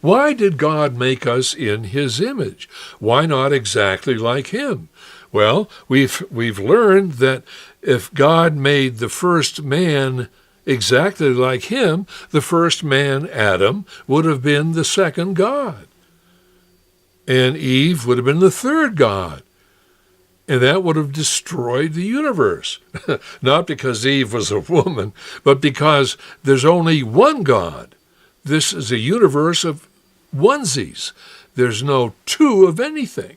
Why did God make us in his image? Why not exactly like him? Well, we've learned that if God made the first man exactly like him, the first man, Adam, would have been the second God. And Eve would have been the third God. And that would have destroyed the universe. Not because Eve was a woman, but because there's only one God. This is a universe of onesies. There's no two of anything.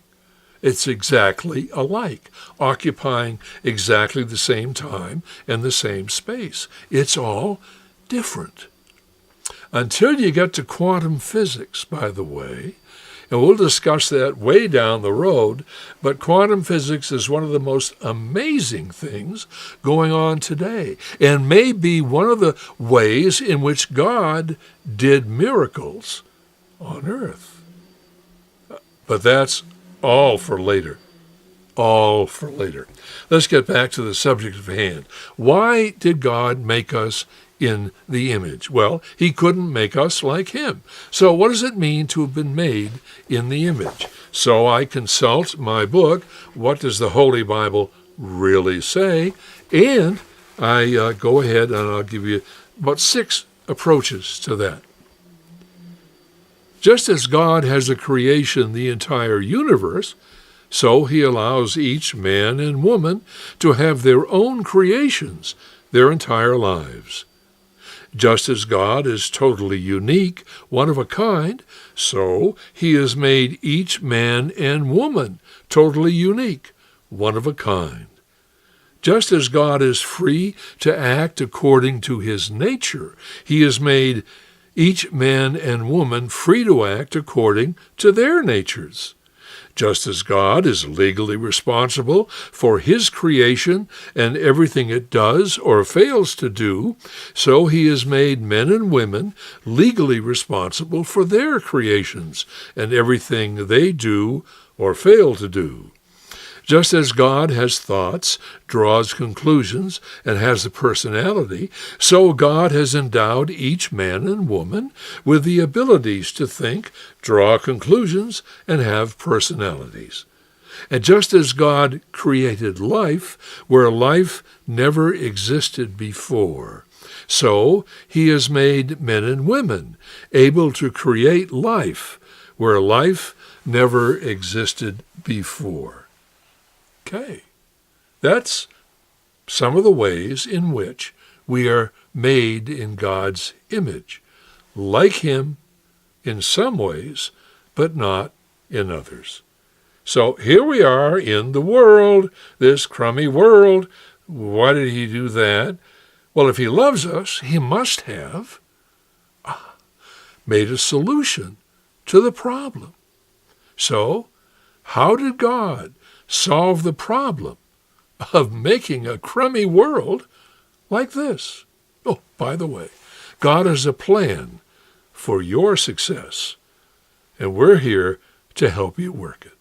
It's exactly alike, occupying exactly the same time and the same space. It's all different. Until you get to quantum physics, by the way, and we'll discuss that way down the road, but quantum physics is one of the most amazing things going on today, and may be one of the ways in which God did miracles on earth. But that's all for later. All for later. Let's get back to the subject at hand. Why did God make us in the image? Well, he couldn't make us like him. So what does it mean to have been made in the image? So I consult my book, What Does the Holy Bible Really Say? And I go ahead and I'll give you about 6 approaches to that. Just as God has a creation, the entire universe, so he allows each man and woman to have their own creations their entire lives. Just as God is totally unique, one of a kind, so he has made each man and woman totally unique, one of a kind. Just as God is free to act according to his nature, he has made each man and woman free to act according to their natures. Just as God is legally responsible for his creation and everything it does or fails to do, so he has made men and women legally responsible for their creations and everything they do or fail to do. Just as God has thoughts, draws conclusions, and has a personality, so God has endowed each man and woman with the abilities to think, draw conclusions, and have personalities. And just as God created life where life never existed before, so he has made men and women able to create life where life never existed before. Okay, that's some of the ways in which we are made in God's image, like him in some ways, but not in others. So here we are in the world, this crummy world. Why did he do that? Well, if he loves us, he must have made a solution to the problem. So, how did God solve the problem of making a crummy world like this? Oh, by the way, God has a plan for your success, and we're here to help you work it.